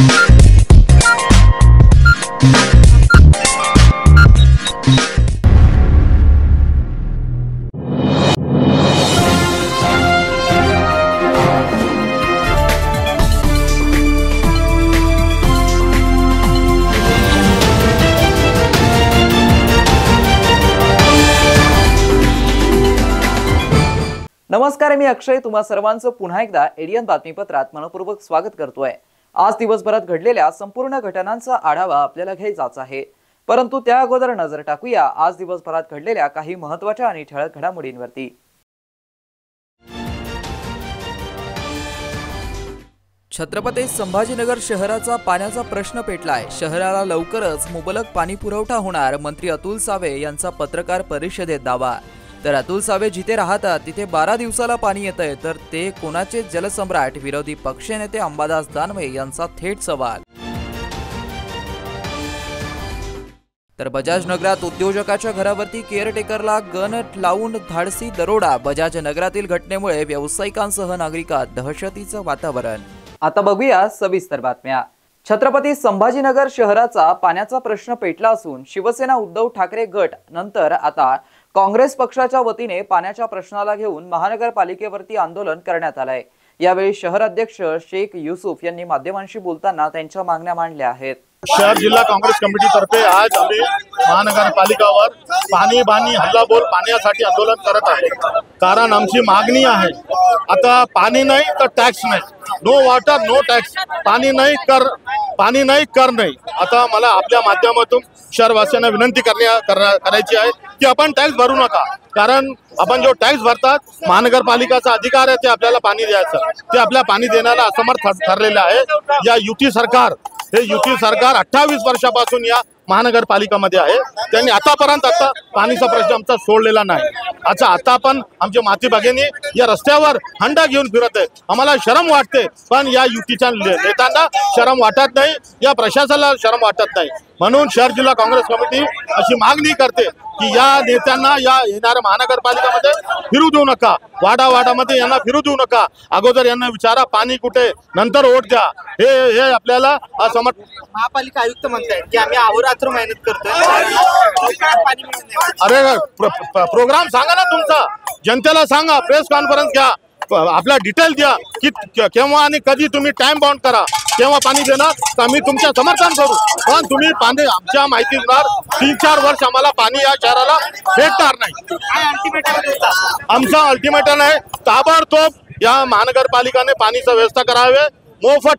नमस्कार, मी अक्षय तुम्हा सर्वांचं पुन्हा एकदा एडियन बातमीपत्रात मनपूर्वक स्वागत करतोय। आज दिवसभरात घडलेल्या संपूर्ण घटनांचा आढावा आपल्याला घ्यायचाच आहे, परंतु त्या अगोदर नजर टाकूया आज दिवसभरात घडलेल्या काही महत्त्वाच्या आणि ठळक घडामोडींवरती। छत्रपती संभाजीनगर शहराचा पाण्याचा प्रश्न पेटलाय। शहराला लवकरच मुबलक पाणी पुरवठा होणार, मंत्री अतुल सावे यांचा पत्रकार परिषदेत दावा। तर अतुल सावे जिथे राहतात तिथे 12 दिवसाला पाणी येतंय, तर ते कोणाचे जलसम्राट? विरोधी पक्षनेते अंबादास दानवे यांचा थेट सवाल। तर बजाज नगरात उद्योजकाच्या घरावरती केअरटेकरला गन लावून धाडसी दरोडा। बजाज नगरातील घटनेमुळे व्यावसायिकांसह नागरिकांत दहशतीचं वातावरण। आता बघूया सविस्तर बातम्या। छत्रपती संभाजीनगर शहराचा पाण्याचा प्रश्न पेटला असून शिवसेना उद्धव ठाकरे गट नंतर आता काँग्रेस पक्षाच्या वतीने पाण्याच्या प्रश्नाला घेऊन महानगरपालिकेवरती आंदोलन करण्यात आलंय। यावेळी शहर अध्यक्ष शेख युसुफ यांनी माध्यमांशी बोलताना त्यांच्या मागण्या मांडल्या आहेत। शहर जिल्हा काँग्रेस कमिटीतर्फे आज आम्ही महानगरपालिकावर पाणी बाणी हल्लाबोल पाण्यासाठी आंदोलन करत आहे। कारण आमची मागणी आहे, आता पाणी नाही तर टॅक्स नाही, नो वॉटर नो टॅक्स, पाणी नाही कर नाही। आता मला आपल्या माध्यमातून शहरवासियांना विनंती करायची आहे की आपण टॅक्स भरू नका, कारण आपण जो टॅक्स भरतात महानगरपालिकाचा अधिकार आहे ते आपल्याला पाणी द्यायचं, ते आपल्या पाणी देण्याला असमर्थ ठरलेलं आहे। या युती सरकार 28 वर्षापासून या महानगरपालिकामध्ये आहे, त्यांनी आतापर्यंत पाणीचा प्रश्न आमचा सोडलेला नाही। आता पण आमचे माती भगिनी या रस्त्यावर हंडा घेऊन फिरत आहे, आम्हाला शरम वाटते, पण या युतीच्या नेत्यांना शरम वाटत नाही, या प्रशासनाला शरम वाटत नाही। म्हणून शहर जिल्हा काँग्रेस कमिटी अशी मागणी करते की या नेत्यांना या येणाऱ्या महानगरपालिकामध्ये फिरू देऊ नका, वाडावाडामध्ये यांना फिरू देऊ नका। अगोदर यांना विचारा पाणी कुठे, नंतर वोट द्या। हे आपल्याला असमर्थ महापालिका आयुक्त म्हणतायत की आम्ही अहोरात्र मेहनत करतोय, अरे प्रोग्राम सांगा ना तुमचा, जनतेला सांगा, प्रेस कॉन्फरन्स घ्या, आपला डिटेल द्या की केव्हा आणि कधी तुम्ही टाइम बाउंड करा, केव्हा पाणी देणार तर आम्ही तुमच्या समर्थन करू। पण तुम्ही पाणी आमच्या माहितीनुसार 3-4 वर्ष आम्हाला पाणी या शहराला भेटणार नाही। आमचा अल्टिमेटम आहे, ताबडतोब या महानगरपालिकाने पाणीची व्यवस्था करावे, मोफत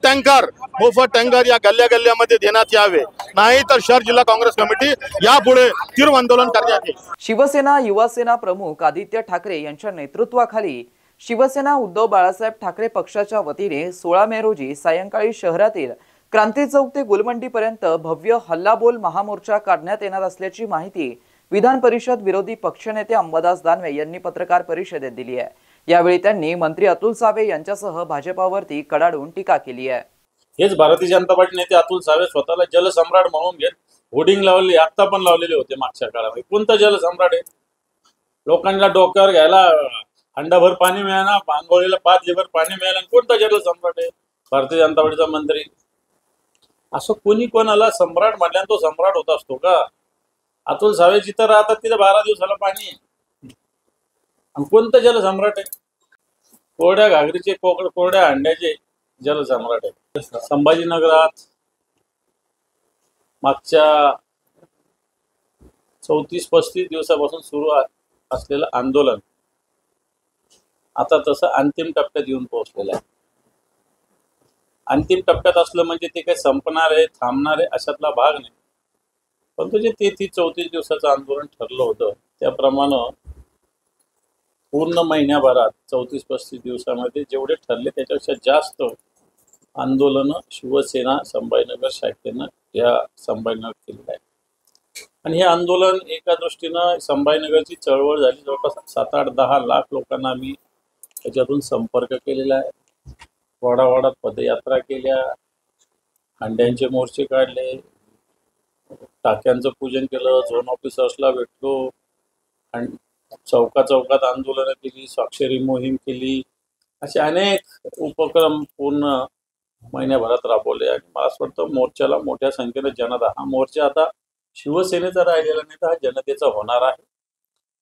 टँकर या गल्ल्या-गल्ल्यामध्ये देण्यात यावे, नाही तर शहर जिल्हा काँग्रेस कमिटी यापुढे तीव्र आंदोलन करण्यात येईल। शिवसेना युवासेना प्रमुख आदित्य ठाकरे यांच्या नेतृत्वाखाली शिवसेना उद्धव बाळासाहेब ठाकरे पक्षाच्या वतीने 16 मे रोजी सायंकाळी शहरातील क्रांती चौक ते गुलमंडी पर्यंत भव्य हल्लाबोल महामोर्चा काढण्यात येणार असल्याची माहिती विधान परिषद विरोधी पक्षनेते अंबादास दानवे यांनी पत्रकार परिषदेत दिली आहे। यावेळी त्यांनी मंत्री अतुल सावे यांच्यासह भाजपावरती कडाडून टीका केली आहे। हेच भारतीय जनता पार्टी नेते अतुल सावे स्वतःला जलसम्राट म्हणून घेत होर्डिंग लावले, आता पण लावलेले होते मागच्या काळामध्ये। कोणता जलसम्राट आहे? लोकांना डोक्यावर घ्यायला हंडाभर पाणी मिळालं, आंघोळीला 5 लिटर पाणी मिळालं, कोणता जलसम्राट आहे? भारतीय जनता पार्टीचा मंत्री। असं कोणाला सम्राट म्हटल्यानं तो सम्राट होत असतो का? अतुल सावे जिथं राहतात तिथं 12 दिवसाला पाणी आहे, आणि कोणतं जलसम्राट आहे? कोरड्या घागरीचे कोरड्या हंड्याचे जलसम्राट आहे। संभाजीनगरात मागच्या 34-35 दिवसापासून सुरू असलेलं आंदोलन आता तसं अंतिम टप्प्यात येऊन पोहोचलेलं आहे। अंतिम टप्प्यात असलं म्हणजे ते काही संपणार आहे, थांबणार आहे अशातला भाग नाही, परंतु जे 33-34 दिवसाचं आंदोलन ठरलं होतं त्याप्रमाणे पूर्ण महिन्याभरात 34-35 दिवसामध्ये जेवढे ठरले त्याच्यापेक्षा जास्त आंदोलन शिवसेना संभाजीनगर शाखेनं या संभाजीनगर केलेलं आहे। आणि हे आंदोलन एका दृष्टीनं संभाजीनगरची चळवळ झाली, जवळपास 7-8-10 लाख लोकांना आम्ही त्याच्यातून संपर्क केलेला आहे। वाडावाडात पदयात्रा केल्या, हंड्यांचे मोर्चे काढले, टाक्यांचं पूजन केलं, झोन ऑफिसर्सला भेटलो, आणि चौकात आंदोलनं केली, स्वाक्षरी मोहीम केली, असे अनेक उपक्रम पूर्ण महिन्याभरात राबवले आणि मला असं वाटतं मोर्चाला मोठ्या संख्येने जनता, हा मोर्चा आता शिवसेनेचा राहिलेला नाही तर हा जनतेचा होणार आहे.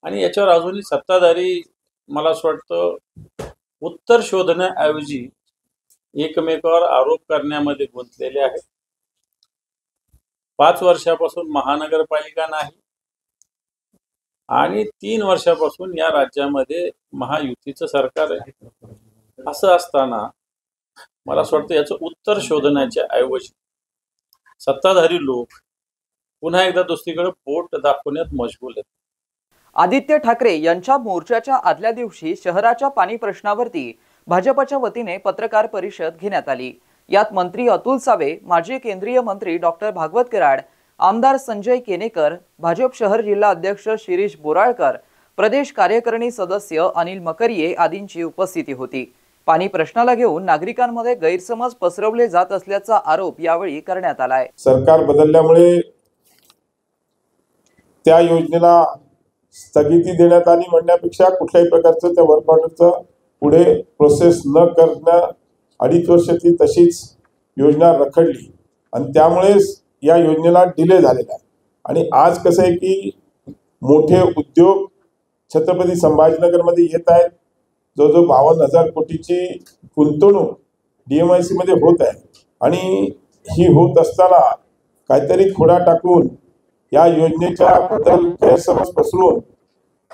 आणि याच्यावर अजूनही सत्ताधारी मला असं वाटतं उत्तर शोधण्याऐवजी एकमेकावर आरोप करण्यामध्ये गुंतलेले आहेत. 5 वर्षापासून महानगरपालिका नाही आणि 3 वर्षापासून या राज्यामध्ये महायुतीचं सरकार आहे. असं असताना मला असं वाटतं याचं उत्तर शोधण्याच्या ऐवजी सत्ताधारी लोक पुन्हा एकदा दुसरीकडे बोट दाखवण्यात मशगूल आहेत. आदित्य ठाकरे यांच्या मोर्चाच्या आदल्या दिवशी शहराच्या पाणी प्रश्नावरती भाजपच्या वतीने पत्रकार परिषद घेण्यात आली. यात मंत्री अतुल सावे, माजी केंद्रीय मंत्री डॉक्टर भागवत कराड, आमदार संजय केनेकर, भाजप शहर जिल्हा अध्यक्ष शिरीष बोराळकर, प्रदेश कार्यकारिणी सदस्य अनिल मकरिये आदींची उपस्थिती होती. पाणी प्रश्नाला घेऊन नागरिकांमध्ये गैरसमज पसरवले जात असल्याचा आरोप यावेळी करण्यात आलाय. सरकार बदलल्यामुळे त्या योजनेला स्थगिती देण्यात आली म्हणण्यापेक्षा कुठल्याही प्रकारचं त्या वर्क ऑर्डरचं पुढे प्रोसेस न करण्या 2.5 वर्ष ती तशीच योजना रखडली आणि त्यामुळेच या योजनेला डिले झालेला आहे. आणि आज कसं आहे की मोठे उद्योग छत्रपती संभाजीनगरमध्ये येत आहेत. जवळजवळ 52,000 कोटीची गुंतवणूक DMIC मध्ये होत आहे आणि ही होत असताना काहीतरी खोडा टाकून या योजनेच्या बद्दल गैरसमज पसरवून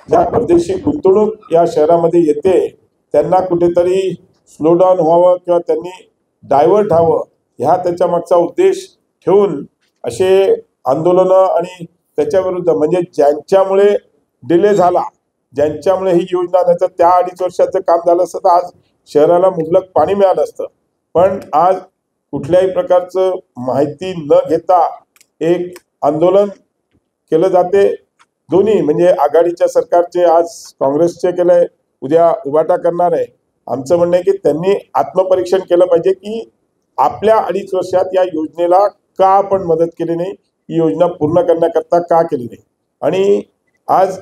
ज्या परदेशी गुंतवणूक या शहरामध्ये येते त्यांना कुठेतरी स्लो डाऊन व्हावं किंवा त्यांनी डायव्हर्ट व्हावं ह्या त्याच्या मागचा उद्देश ठेवून असे आंदोलनं आणि त्याच्या विरुद्ध म्हणजे ज्यांच्यामुळे डिले झाला, ज्यांच्यामुळे ही योजना नाही तर त्या 2.5 वर्षाचं काम झालं असतं तर आज शहराला मुबलक पाणी मिळालं असतं. पण आज कुठल्याही प्रकारचं माहिती न घेता एक आंदोलन केलं जाते. दोन्ही म्हणजे आघाडीच्या सरकारचे आज काँग्रेसचे केलंय, उद्या उभाटा करणार आहे. आमचं म्हणणं आहे की त्यांनी आत्मपरीक्षण केलं पाहिजे की आपल्या 2.5 वर्षात या योजनेला का आपण मदत केली नाही, ही योजना पूर्ण करण्याकरता का केली नाही. आणि आज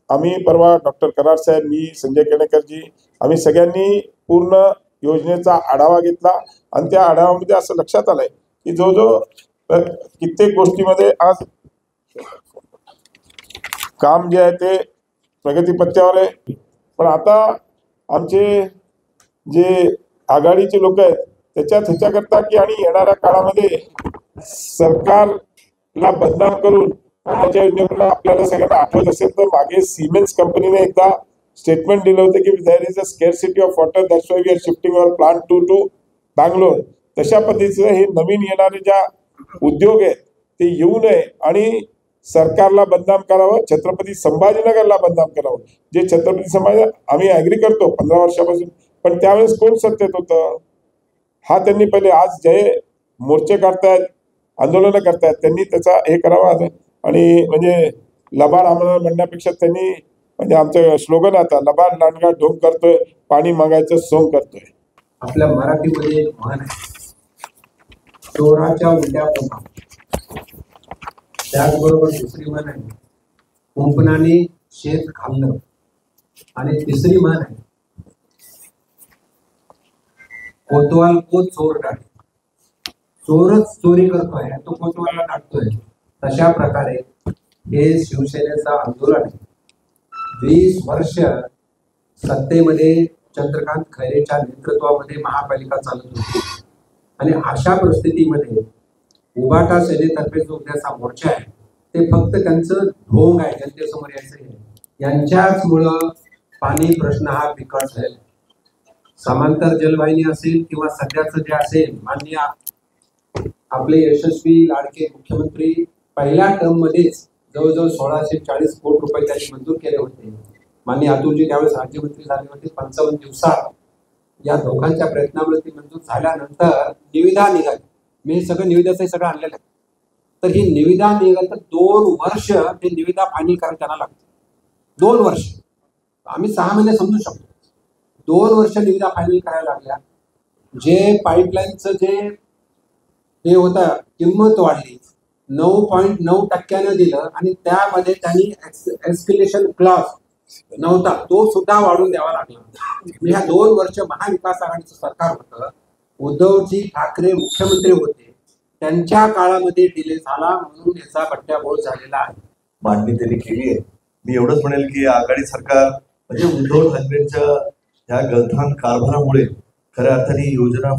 आम्ही परवा डॉक्टर कराड साहेब, मी, संजय केणेकरजी, आम्ही सगळ्यांनी पूर्ण योजनेचा आढावा घेतला आणि त्या आढाव्यामध्ये असं लक्षात आलंय की जो कित्येक गोष्टीमध्ये आज काम जे आहे ते प्रगतीपथावर आहे. पण आता आमचे जे आघाडीचे लोक आहेत ह्याच्याकरता की आणि येणाऱ्या काळामध्ये सरकारला बदनाम करून त्याच्या योजनेला आपल्याला सगळ्यांना आठवत असेल तर मागे सिमेंस कंपनीने एकदा स्टेटमेंट दिलं होतं की there is a scarcity of water, that's why we are shifting our plant to Bangalore. तशा पद्धतीचं हे नवीन येणारे ज्या उद्योग आहेत ते येऊ नये आणि सरकारला बदनाम करावं, छत्रपती संभाजीनगरला बदनाम करावं. जे छत्रपती संभाजी आम्ही ॲग्री करतो 15 वर्षापासून, पण त्यावेळेस कोण सत्तेत होतं हा त्यांनी पहिले, आज जे मोर्चे काढतायत, आंदोलनं करतायत, त्यांनी त्याचा हे करावं. आणि म्हणजे लबाड आम्हाला म्हणण्यापेक्षा त्यांनी म्हणजे आमचं स्लोगन आता लबाड लांडगा ढोंग करतोय, पाणी मागायचं सोंग करतोय. आपल्या मराठीमध्ये एक म्हण आहे, चोराच्या उलट्या पोटा. त्याचबरोबर दुसरी म्हण आहे, कुंपणाने शेत खाल्लं. आणि तिसरी म्हण आहे, कोतवाल को चोर टाके. चोरच चोरी करतोय, तो कोतवालला टाकतोय. तशा प्रकारे हे शिवसेनेचं आंदोलन आहे. 20 वर्ष सत्तेमध्ये चंद्रकांत खैरेच्या नेतृत्वामध्ये महापालिका चालत होती आणि अशा परिस्थितीमध्ये उभाटा सेनेतर्फे जो उद्याचा मोर्चा आहे ते फक्त त्यांचं ढोंग आहे, जनतेसमोर यायचं आहे. यांच्याचमुळं पाणी प्रश्न हा बिकट झालेला आहे. समांतर जलवाहिनी असेल किंवा सध्याचं जे असेल, माननीय आपले यशस्वी लाडके मुख्यमंत्री पहिल्या टर्म मध्येच जवळजवळ 1640 कोटी रुपये त्यांनी मंजूर केले होते. माननीय अतुलजी त्यावेळेस राज्यमंत्री झाले होते. 55 दिवसात या दोघांच्या प्रयत्नामुळे ती मंजूर झाल्यानंतर निविदा निघाली. मी सगळं निविदाचं सगळं आणलेलं आहे. तर ही निविदा निघाली तर 2 वर्ष ते निविदा फायनल करायला त्यांना लागते. 2 वर्ष, आम्ही 6 महिने समजू शकतो. 2 वर्ष निविदा फायनल करायला लागल्या. जे पाईपलाईनचं जे हे होतं किंमत वाढली, 9.9% दिलं आणि त्यामध्ये त्यांनी एस्केलेशन क्लॉज नव्हता, तो सुद्धा वाढून द्यावा लागला. ह्या 2 वर्ष महाविकास आघाडीचं सरकार होतं. उद्धवजी ठाकरे मुख्यमंत्री होते त्यांच्या काळामध्ये डिले झाला म्हणून याचा बट्ट्याबोळ झालेला आहे. मांडणी त्यांनी केली आहे. मी एवढंच म्हणेल की आघाडी सरकार म्हणजे उद्धव ठाकरेंच्या ह्या गलथान कारभारामुळे खऱ्या अर्थाने ही योजना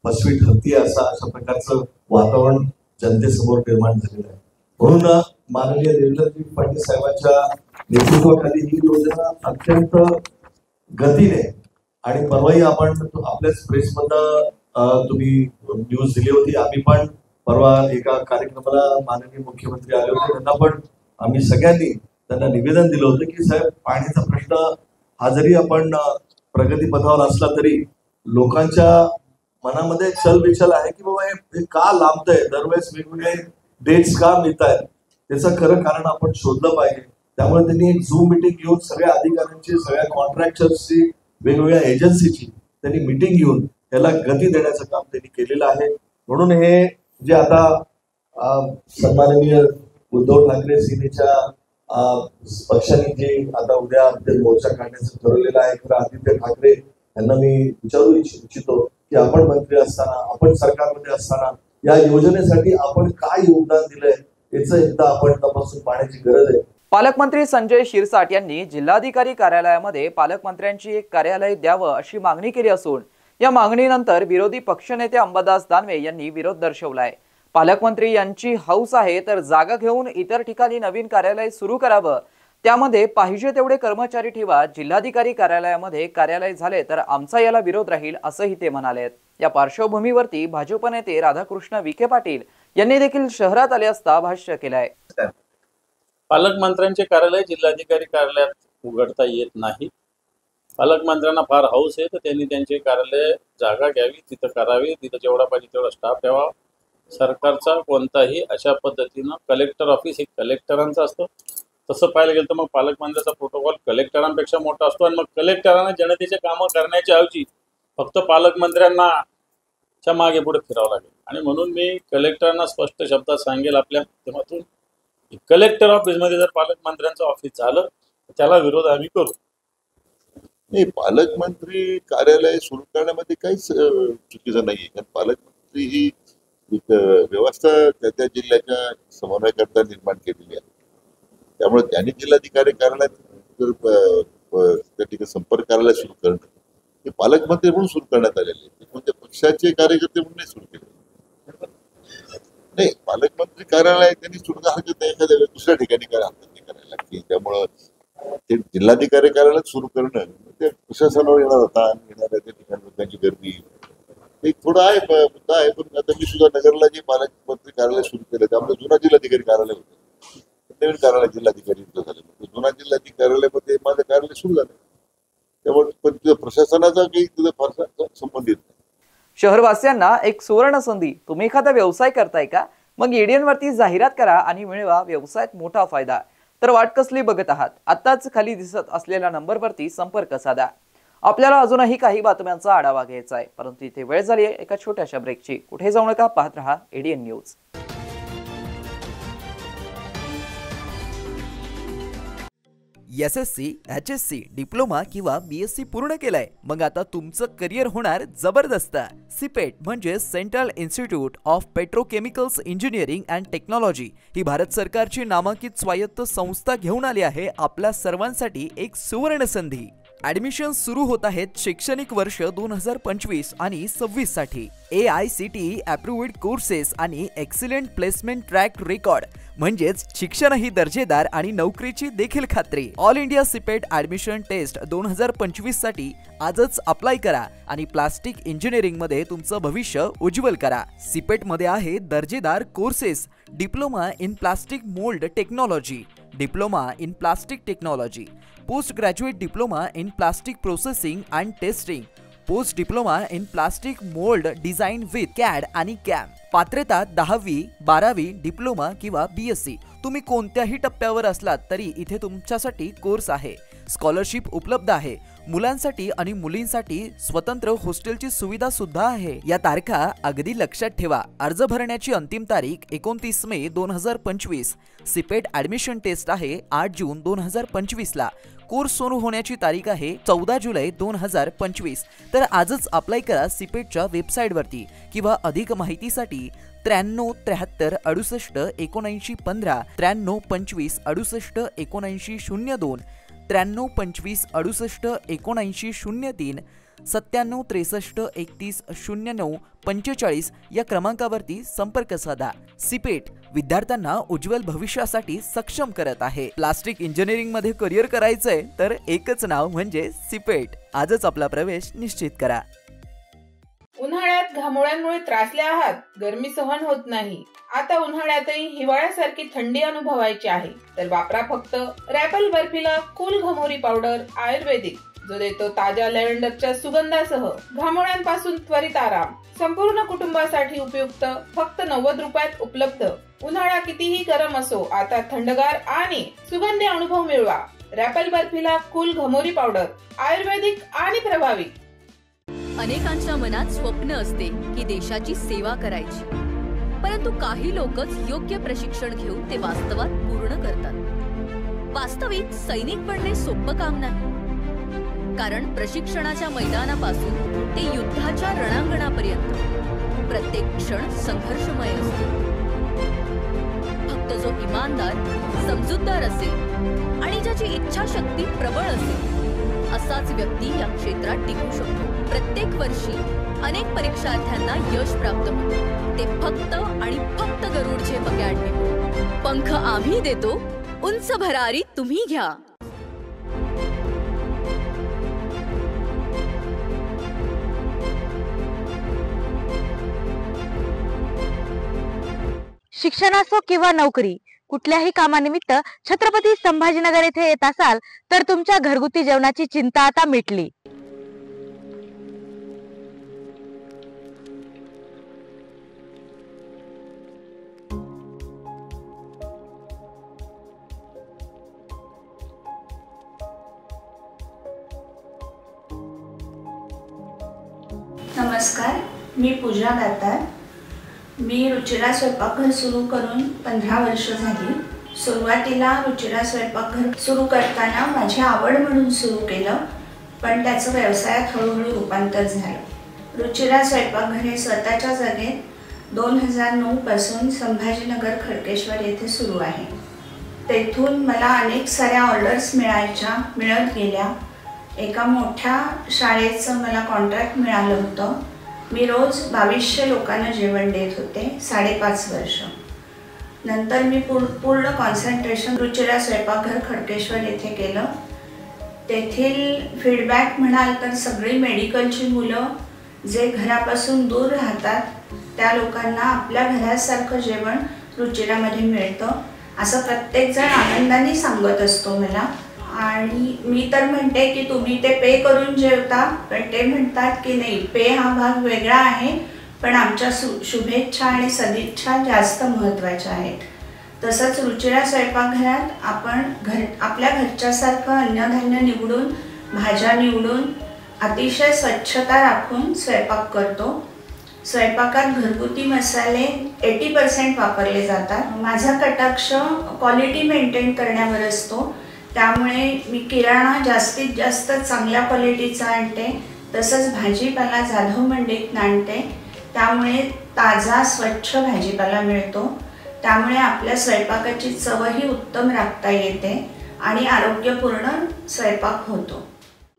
फसवी ठरती अशा प्रकारचं वातावरण जनतेसमोर निर्माण झालेलं आहे. म्हणून माननीय देवेंद्रजी फडणवीस साहेबांच्या नेतृत्वाखाली ही योजना अत्यंत गतीने आणि परवाही आपण आपल्याच प्रेसमधनं तुम्ही न्यूज दिली होती. आम्ही पण परवा एका कार्यक्रमाला माननीय मुख्यमंत्री आले होते. त्यांना पण आम्ही सगळ्यांनी त्यांना निवेदन दिलं होतं की साहेब पाण्याचा प्रश्न हा जरी आपण प्रगतीपथावर असला तरी लोकांच्या मनामध्ये चलबिचल आहे की बाबा हे का लांबतंय, दरवेळेस वेगवेगळे डेट्स का मिळत आहेत, त्याचं खरं कारण आपण शोधलं पाहिजे. त्यामुळे त्यांनी एक झूम मिटिंग घेऊन सगळ्या अधिकाऱ्यांची, सगळ्या कॉन्ट्रॅक्टर्सची, वेगवेगळ्या एजन्सीची त्यांनी मिटिंग घेऊन त्याला गती देण्याचं काम त्यांनी केलेलं आहे. म्हणून हे जे आता सन्माननीय उद्धव ठाकरे सेनेच्या पक्षाने जे आता उद्या मोर्चा काढण्याचं ठरवलेलं आहे, खरं आदित्य ठाकरे यांना मी विचारू इच्छितो की आपण मंत्री असताना, आपण सरकारमध्ये असताना या योजनेसाठी आपण काय योगदान दिलंय याचं एकदा आपण तपासून पाहण्याची गरज आहे. पालकमंत्री संजय शिरसाट यांनी जिल्हाधिकारी कार्यालयामध्ये पालकमंत्र्यांची एक कार्यालय द्यावं अशी मागणी केली असून या मागणीनंतर विरोधी पक्षनेते अंबादास दानवे यांनी विरोध दर्शवलाय. पालकमंत्री यांची हौस आहे तर जागा घेऊन इतर ठिकाणी नवीन कार्यालय सुरू करावं, त्यामध्ये पाहिजे तेवढे कर्मचारी ठेवा. जिल्हाधिकारी कार्यालयामध्ये कार्यालय झाले तर आमचा याला विरोध राहील असंही ते म्हणाले. या पार्श्वभूमीवरती भाजप नेते राधाकृष्ण विखे पाटील यांनी देखील शहरात आले असता भाष्य केलंय. पालकमंत्र्यांचे कार्यालय जिल्हाधिकारी कार्यालयात उघडता येत नाही. पालकमंत्र्यांना फार हौस आहे तर त्यांनी त्यांचे कार्यालय जागा घ्यावी, तिथं करावी, तिथं जेवढा पाहिजे तेवढा स्टाफ ठेवा. सरकारचा कोणताही अशा पद्धतीनं कलेक्टर ऑफिस हे कलेक्टरांचं असतं. तसं पाहायला गेलं तर मग पालकमंत्र्याचा प्रोटोकॉल कलेक्टरांपेक्षा मोठा असतो आणि मग कलेक्टरांना जनतेचे कामं करण्याच्या ऐवजी फक्त पालकमंत्र्यांना च्या मागे पुढे फिरावं लागेल. आणि म्हणून मी कलेक्टरांना स्पष्ट शब्दात सांगेल आपल्या माध्यमातून, कलेक्टर ऑफिसमध्ये जर पालकमंत्र्यांचं ऑफिस झालं तर त्याला विरोध आम्ही करू. नाही, पालकमंत्री कार्यालय सुरू करण्यामध्ये काहीच चुकीचं नाहीये. कारण पालकमंत्री ही एक व्यवस्था त्या जिल्ह्याच्या समन्वयकर्ता निर्माण केलेली आहे. त्यामुळे त्यांनी जिल्हाधिकारी कार्यालयात त्या ठिकाणी संपर्क कार्यालय सुरू करणं हे पालकमंत्री म्हणून सुरू करण्यात आलेले आहे. म्हणजे पक्षाचे कार्यकर्ते म्हणून नाही सुरू केले. नाही, पालकमंत्री कार्यालय त्यांनी सुरू हरकत नाही, एखाद्या दुसऱ्या ठिकाणी करायला लागते. त्यामुळं ते जिल्हाधिकारी कार्यालयात सुरू करणं ते प्रशासनावर येणार होता, येणाऱ्या त्या ठिकाणी लोकांची गर्दी एक थोडं आहे, मुद्दा आहे. पण आता मी सुद्धा नगरला जे पालकमंत्री कार्यालय सुरू केलं त्यामुळे जुना जिल्हाधिकारी कार्यालय होतं, नवीन कार्यालय जिल्हाधिकारी झालं. जुना जिल्हाधिकारी कार्यालयामध्ये माझं कार्यालय सुरू झालं. त्यामुळे पण तुझ्या प्रशासनाचा काही तुझा फारसा संबंधित नाही. शहरवासियांना एक सुवर्ण संधी. तुम्ही एखादा व्यवसाय करताय का? मग एडीएन वरती जाहिरात करा आणि मिळवा व्यवसायात मोठा फायदा. तर वाट कसली बघत आहात? आताच खाली दिसत असलेल्या नंबरवरती संपर्क साधा. आपल्याला अजूनही काही बातम्यांचा आढावा घ्यायचा आहे, परंतु इथे वेळ झाली आहे एका छोट्याशा ब्रेकची. कुठे जाऊ नका, पाहत रहा ADN news. SSC, HSC, diploma किंवा BSc पूर्ण केलाय? मग आता तुमचं करिअर होणार जबरदस्त. सिपेट म्हणजे central institute of petrochemicals engineering and technology ही भारत सरकारची नामांकित स्वायत्त संस्था घेऊन आली आहे आपल्या सर्वांसाठी एक सुवर्ण संधी. ऍडमिशन सुरू होत आहेत शैक्षणिक वर्ष 2025 आणि 26 साठी. AICTE अप्रूव्ड कोर्सेस आणि एक्सिलेंट प्लेसमेंट ट्रॅक रेकॉर्ड म्हणजेच शिक्षणही दर्जेदार आणि नोकरीची देखील खात्री. All India CIPET admission test 2025 साठी आजच अप्लाय करा आणि प्लास्टिक इंजिनिअरिंग मध्ये तुमचं भविष्य उज्ज्वल करा. सिपेट मध्ये आहे दर्जेदार courses, diploma in plastic mould technology, diploma in plastic technology, post graduate diploma in plastic processing and testing, post diploma in plastic mould design with CAD आणि कॅम. पात्रता 10वी, 12वी, डिप्लोमा किंवा BSc. तुम्ही कोणत्याही टप्प्यावर असलात तरी इथे तुमच्यासाठी कोर्स आहे. स्कॉलरशिप उपलब्ध आहे. मुलांसाठी आणि मुलींसाठी स्वतंत्र हॉस्टेलची सुविधा सुद्धा आहे. या तारखा अगदी लक्षात ठेवा. अर्ज भरण्याची अंतिम तारीख 29 मे 2025. सिपेट ऍडमिशन टेस्ट आहे 8 जून 2025 ला. कोर्स सुरू होण्याची तारीख आहे 14 जुलै 2025। तर आजच अप्लाय करा सिपेटच्या वेबसाईटवरती किंवा अधिक माहितीसाठी 93 73 68 79 15 93 25 68 79 02 93 25 68 79 03 97 63 31 09 45 या क्रमांकावरती संपर्क साधा। सिपेट विद्यार्थ्यांना उज्ज्वल भविष्यासाठी सक्षम करत आहे। प्लास्टिक इंजिनिअरिंग मध्ये करिअर करायचंय तर एकच नाव म्हणजे सिपेट। आजच आपला प्रवेश निश्चित करा। उन्हाळ्यात घामोळ्यांमुळे त्रासले आहात, गरमी सहन होत नाही, आता उन्हाळ्यातही हिवाळ्यासारखी थंडी अनुभवायची आहे तर वापरा फक्त रॅपल बर्फिला कूल घमोरी पावडर आयुर्वेदिक, जो देतो ताज्या लॅव्हेंडरच्या सुगंधासह घामोळ्यांपासून त्वरित आराम। संपूर्ण कुटुंबासाठी उपयुक्त, फक्त 90 रुपयात उपलब्ध। उन्हाळा कितीही गरम असो, आता थंडगार आणि सुगंधी अनुभव मिळवा। रॅपल बर्फिला कूल घमोरी पावडर आयुर्वेदिक आणि प्रभावी। अनेकांच्या मनात स्वप्न असते की देशाची सेवा करायची, परंतु काही लोकच योग्य प्रशिक्षण घेऊन ते वास्तवात पूर्ण करतात। वास्तविक सैनिक बनणे सोपं काम नाही, कारण प्रशिक्षणाच्या मैदानापासून ते युद्धाच्या रणांगणापर्यंत प्रत्येक क्षण संघर्षमय असतो। फक्त जो इमानदार, समजूतदार असेल आणि ज्याची इच्छाशक्ती प्रबळ असेल असाच व्यक्ती या क्षेत्रात टिकू शकतो। प्रत्येक वर्षी अनेक परीक्षार्थ्यांना यश प्राप्त होते, ते फक्त आणि फक्त गरुडचे पकॅडमी। पंख आम्ही देतो, उंच भरारी तुम्ही घ्या। शिक्षण असो किंवा नोकरी, कुठल्याही कामानिमित्त छत्रपती संभाजीनगर येथे येत असाल तर तुमच्या घरगुती जेवणाची चिंता आता मिटली। नमस्कार, मी पूजा दातार। मी रुचिरा स्वयंपाकघर सुरू करून 15 वर्ष झाली। सुरुवातीला रुचिरा स्वयंपाकघर सुरू करताना माझी आवड म्हणून सुरू केलं, पण त्याचं व्यवसायात हळूहळू रूपांतर झालं। रुचिरा स्वयंपाकघर हे स्वतःच्या जागेत 2009 पासून संभाजीनगर खडकेश्वर येथे सुरू आहे। तेथून मला अनेक साऱ्या ऑर्डर्स मिळत गेल्या। एका मोठ्या शाळेचं मला कॉन्ट्रॅक्ट मिळालं होतं। मी रोज 2200 लोकांना जेवण देत होते 5.5 वर्ष। नंतर मी पूर्ण कॉन्सन्ट्रेशन रुचिरा स्वयंपाकघर खडकेश्वर येथे केलं। तेथील फीडबॅक म्हणाल तर सगळी मेडिकलची मुलं जे घरापासून दूर राहतात त्या लोकांना आपल्या घरासारखं जेवण रुचिरामध्ये मिळतं असं प्रत्येकजण आनंदाने सांगत असतो मला। आणि मी तर म्हणते की तुम्ही ते पे करून जेवता, पण ते म्हणतात की नाही, पे हा भाग वेगळा आहे, पण आमच्या शुभेच्छा आणि सदिच्छा जास्त महत्त्वाच्या आहेत। तसंच रुचिरा स्वयंपाकघरात आपण आपल्या घरच्यासारखं अन्नधान्य निवडून, भाज्या निवडून, अतिशय स्वच्छता राखून स्वयंपाक करतो। स्वयंपाकात घरगुती मसाले 80% वापरले जातात। माझा कटाक्ष क्वालिटी मेंटेन करण्यावर असतो, त्यामुळे मी किराणा जास्तीत जास्त चांगल्या क्वालिटीचा आणते। तसंच भाजीपाला जाधव मंडईत आणते, त्यामुळे ताजा स्वच्छ भाजीपाला मिळतो। त्यामुळे आपल्या स्वयंपाकाची चवही उत्तम राखता येते आणि आरोग्यपूर्ण स्वयंपाक होतो।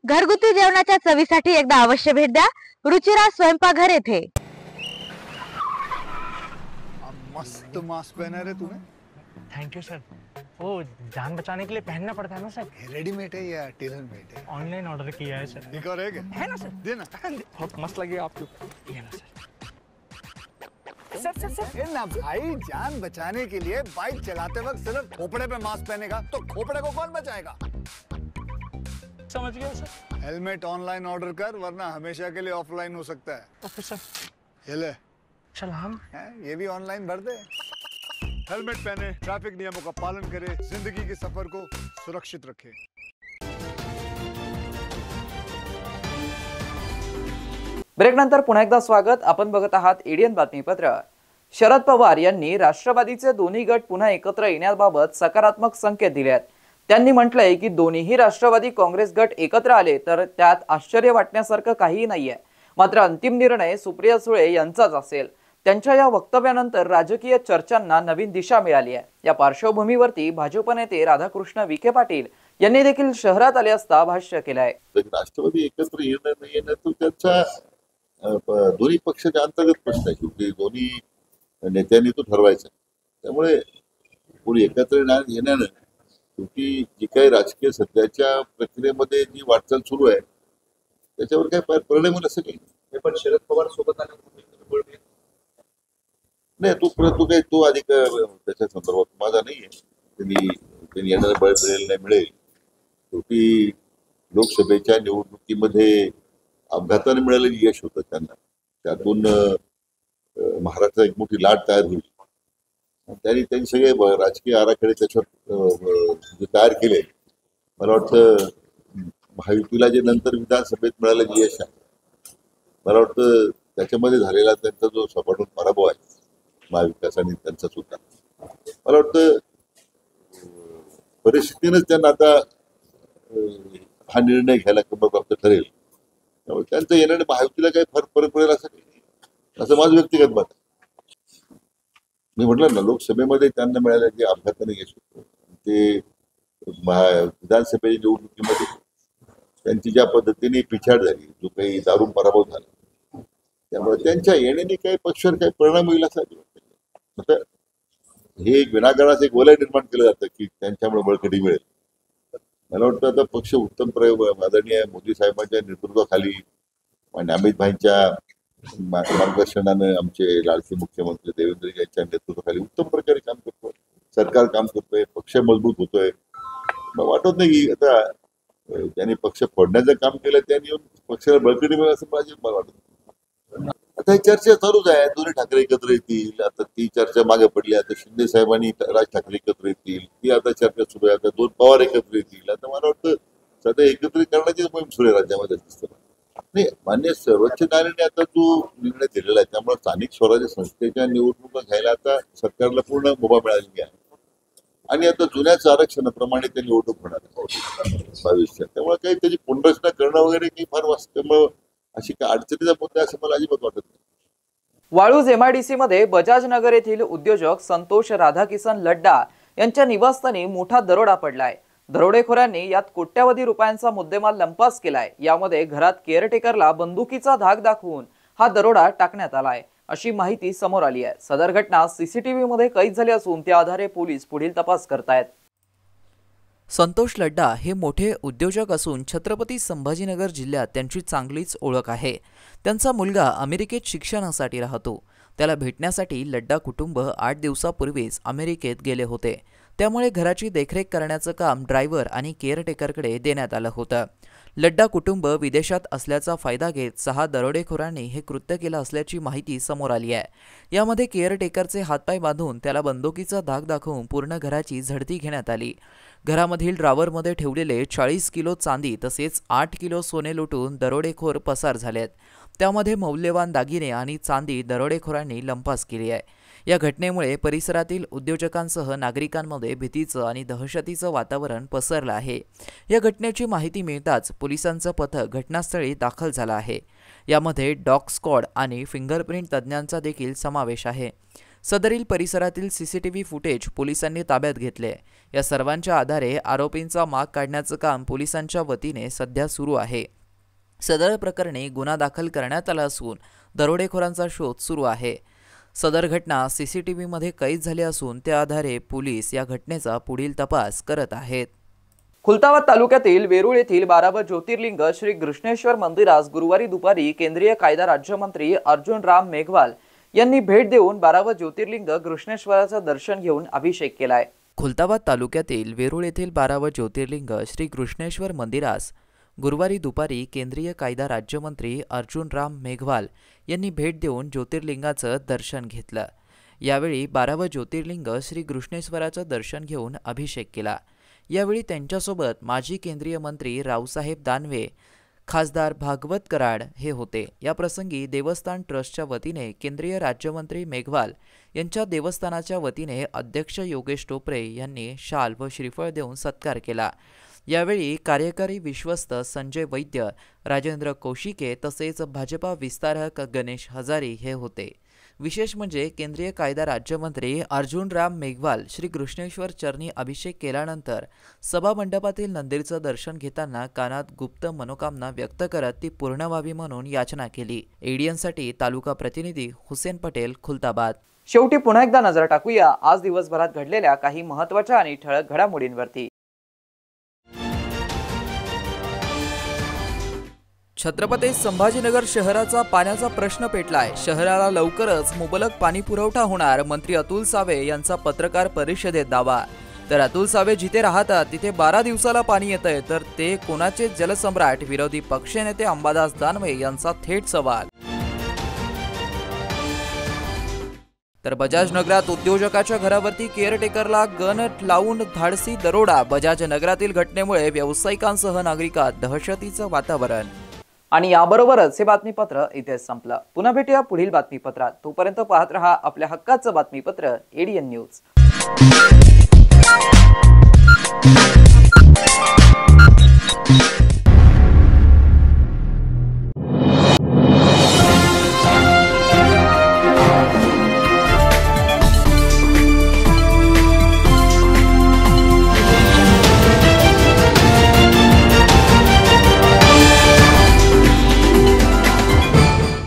घरगुती जेवणाच्या चवीसाठी एकदा अवश्य भेट द्या रुचिरा स्वयंपाकघर येथे। मस्त मास्क पहना रे तूने। Thank you sir. वो जान बचाने के लिए पहनना पड़ता है ना सर। रेडीमेड है या टेलर मेड है? ऑनलाइन ऑर्डर किया है सर। एक और है ना सर? देना। बहुत मस्त लगे आपको। ये ना सर। सर ना भाई, जान बचाने के लिए बाइक चलाते वक्त सिर्फ खोपड़े पे मास्क पहनेगा तो खोपड़े को कौन बचाएगा? समझ गया सर। हेलमेट ऑनलाइन ऑर्डर कर, वरना हमेशा के लिए ऑफलाइन हो सकता है। Okay sir. ये ले। चल हम ये भी ऑनलाइन भर दे। हेलमेट पहने, ट्रैफिक नियमों का पालन करे, जिंदगी के सफर को सुरक्षित रखे। ब्रेक नंतर पुन्हा एकदा स्वागत। आपण बघत आहात एडीएन बातमीपत्र। शरद पवार यांनी राष्ट्रवादीचे दोन्ही गट पुन्हा एकत्र येण्याबाबत सकारात्मक संकेत दिले आहेत। त्यांनी म्हटलंय की दोन्हीही राष्ट्रवादी काँग्रेस गट एकत्र आले तर त्यात आश्चर्य वाटण्यासारखं काहीही नाहीये. मात्र अंतिम निर्णय सुप्रिया सुळे यांचाच असेल. त्यांच्या या वक्तव्यानंतर राजकीय चर्चांना नवीन दिशा मिळाली आहे. या पार्श्वभूमीवरती भाजप नेते राधाकृष्ण विखे पाटील यांनी देखील शहरात आले असता भाष्य केलं आहे. राष्ट्रवादी एकत्र येणं नाही येणं तो त्यांचा दोन्ही पक्षाच्या अंतर्गत प्रश्न आहे. शेवटी दोन्ही नेत्यांनी तो ठरवायचा. त्यामुळे कोणी एकत्र येण्यानं शेवटी जी काही राजकीय सध्याच्या प्रक्रियेमध्ये जी वाटचाल सुरू आहे त्याच्यावर काय परिणाम होईल असं काही नाही. पण शरद पवार सोबत नाही तो काही तो अधिक त्याच्या संदर्भात माझा नाहीये. त्यांनी येणारा बळ मिळेल नाही मिळेल. शेवटी लोकसभेच्या निवडणुकीमध्ये अपघाताने मिळालेलं यश होतं त्यांना. त्यातून महाराष्ट्रात एक मोठी लाट तयार होईल. त्यांनी सगळे राजकीय आराखडे त्याच्यात तयार केले. मला वाटतं महायुतीला जे नंतर विधानसभेत मिळालेलं यश आहे मला वाटतं त्याच्यामध्ये झालेला त्यांचा जो सपाटून पराभव आहे महाविकास आणि त्यांचा सुद्धा मला वाटतं परिस्थितीनेच त्यांना आता हा निर्णय घ्यायला प्राप्त ठरेल. त्यामुळे त्यांचं येण्याने महायुतीला काही फरक पडेल असं काही नाही असं माझं व्यक्तिगत मत आहे. मी म्हटलं ना लोकसभेमध्ये त्यांना मिळालं जे अपघाताने यश होतं ते विधानसभेच्या निवडणुकीमध्ये त्यांची ज्या पद्धतीने पिछाड झाली जो काही दारुण पराभव झाला त्यामुळे त्यांच्या येण्याने काही पक्षावर काही परिणाम होईल असं आता हे एक विनाकाराचं एक वलय निर्माण केलं जातं की त्यांच्यामुळे बळकटी मिळेल. मला वाटतं आता पक्ष उत्तम प्रयोग आदरणीय मोदी साहेबांच्या नेतृत्वाखाली आणि अमित भाईंच्या मार्गदर्शनानं आमचे लाडके मुख्यमंत्री देवेंद्र यांच्या नेतृत्वाखाली उत्तम प्रकारे काम करतोय. सरकार काम करतोय. पक्ष मजबूत होतोय. मला वाटत नाही की आता त्यांनी पक्ष फोडण्याचं काम केलं त्यांनी येऊन पक्षाला बळकटी मिळेल असं मला वाटत. आता ही चर्चा चालूच आहे. दोन्ही ठाकरे एकत्र येतील. आता ती चर्चा मागे पडली. आता शिंदे साहेबांनी राज ठाकरे एकत्र येतील ती आता चर्चा सुरू आहे. आता दोन पवार एकत्र येतील. आता मला वाटतं सध्या एकत्रित करण्याची मोहीम सुरू आहे राज्यामध्ये दिसतं. नाही मान्य सर्वोच्च न्यायालयाने आता जो निर्णय दिलेला आहे त्यामुळे स्थानिक स्वराज्य संस्थेच्या निवडणुका घ्यायला आता सरकारला पूर्ण मुभा मिळालेली आहे आणि आता जुन्याच आरक्षणाप्रमाणे ते निवडणूक होणार आहे 22च्या. त्यामुळे काही त्याची पुनर्रचना करणं वगैरे काही फार त्यामुळे अशी काय अडचणीचा मुद्दा असं मला अजिबात वाटत नाही. वाळूज MIDC मध्ये बजाज नगर येथील उद्योजक संतोष राधाकिसन लड्डा यांच्या निवासस्थानी मोठा दरोडा पडलाय. दरोडेखोरांनी यात कोट्यावधी रुपयांचा मुद्देमाल लंपास केलाय. यामध्ये घरात केअरटेकरला बंदुकीचा धाक दाखवून हा दरोडा टाकण्यात आलाय अशी माहिती समोर आली आहे. सदर घटना CCTV मध्ये कैद झाली असून त्या आधारे पोलीस पुढील तपास करतायत. संतोष लड्डा हे मोठे उद्योजक असून छत्रपती संभाजीनगर जिल्ह्यात त्यांची चांगलीच ओळख आहे. त्यांचा मुलगा अमेरिकेत शिक्षणासाठी राहतो. त्याला भेटण्यासाठी लड्डा कुटुंब 8 दिवसापूर्वीच अमेरिकेत गेले होते. त्यामुळे घराची देखरेख करण्याचं काम ड्रायव्हर आणि केअरटेकरकडे देण्यात आलं होतं. लड्डा कुटुंब विदेशात असल्याचा फायदा घेत 6 दरोडेखोरांनी हे कृत्य केलं असल्याची माहिती समोर आली आहे. यामध्ये केअरटेकरचे हातपाय बांधून त्याला बंदुकीचा धाक दाखवून पूर्ण घराची झडती घेण्यात आली. घरामधील ड्रॉवरमध्ये ठेवलेले 40 किलो चांदी तसेच 8 किलो सोने लुटून दरोडेखोर पसार झालेत. त्यामध्ये मौल्यवान दागिने आणि चांदी दरोडेखोरांनी लंपास केली आहे. या घटनेमुळे परिसरातील उद्योजकांसह नागरिकांमध्ये भीतीचं आणि दहशतीचं वातावरण पसरलं आहे. या घटनेची माहिती मिळताच पोलिसांचं पथक घटनास्थळी दाखल झालं आहे. यामध्ये डॉग स्क्वॉड आणि फिंगरप्रिंट तज्ज्ञांचा देखील समावेश आहे. सदरील परिसरातील CCTV फुटेज पोलिसांनी ताब्यात घेतले. या सर्वांच्या आधारे आरोपींचा माग काढण्याचं काम पोलिसांच्या वतीने सध्या सुरू आहे. सदर प्रकरणी गुन्हा दाखल करण्यात आला असून दरोडेखोरांचा शोध सुरू आहे. सदर घटना CCTV मध्ये कैद झाली असून त्या आधारे पोलीस या घटनेचा पुढील तपास करत आहेत. खुलताबाद तालुक्यातील वेरूळ येथील 12वे ज्योतिर्लिंग श्री घृष्णेश्वर मंदिरास गुरुवारी दुपारी केंद्रीय कायदा राज्यमंत्री अर्जुन राम मेघवाल यांनी भेट देऊन 12वे ज्योतिर्लिंग घृष्णेश्वराचं दर्शन घेऊन अभिषेक केलाय. खुलताबाद तालुक्यातील वेरूळ येथील 12वे ज्योतिर्लिंग श्री घृष्णेश्वर मंदिरास गुरुवारी दुपारी केंद्रीय कायदा राज्यमंत्री अर्जुन राम मेघवाल यांनी भेट देऊन ज्योतिर्लिंगाचं दर्शन घेतलं. यावेळी 12वे ज्योतिर्लिंग श्री घृष्णेश्वराचं दर्शन घेऊन अभिषेक केला. यावेळी त्यांच्यासोबत माजी केंद्रीय मंत्री रावसाहेब दानवे, खासदार भागवत कराड हे होते। या प्रसंगी देवस्थान ट्रस्टच्या वतीने केंद्रीय राज्यमंत्री मेघवाल यांच्या देवस्थानाच्या वतीने अध्यक्ष योगेश टोपरे यांनी शाल व श्रीफळ देऊन सत्कार केला। यावेळी कार्यकारी विश्वस्त संजय वैद्य, राजेंद्र कौशिके तसेच भाजपा विस्तारक गणेश हजारी हे होते। विशेष म्हणजे केंद्रीय कायदा राज्यमंत्री अर्जुन राम मेघवाल श्री कृष्णेश्वर चरणी अभिषेक केल्यानंतर सभा मंडपातील मंदिरचं दर्शन घेताना कानात गुप्त मनोकामना व्यक्त करत ती पूर्ण व्हावी म्हणून याचना केली। एडीएनसाठी तालुका प्रतिनिधी हुसेन पटेल, खुलताबाद। शेवटी पुन्हा एकदा नजर टाकूया आज दिवसभरात घडलेल्या काही महत्त्वाच्या आणि ठळक घडामोडींवरती। छत्रपती संभाजीनगर शहराचा पाण्याचा प्रश्न पेटलाय। शहराला लवकरच मुबलक पाणी पुरवठा होणार, मंत्री अतुल सावे यांचा पत्रकार परिषदेत दावा। तर अतुल सावे जिथे राहतात तिथे 12 दिवसाला पाणी येतंय, तर ते कोणाचे जलसम्राट? विरोधी पक्षनेते अंबादास दानवे यांचा थेट सवाल। तर बजाज नगरात उद्योजकाच्या घरावरती केअरटेकरला गन लावून धाडसी दरोडा। बजाज नगरातील घटनेमुळे व्यावसायिकांसह नागरिकात दहशतीचं वातावरण। आणि याबरोबरच हे बातमीपत्र इथेच संपलं। पुन्हा भेटूया पुढील बातमीपत्रात। तोपर्यंत पाहत रहा आपल्या हक्काचं बातमीपत्र एडीएन न्यूज।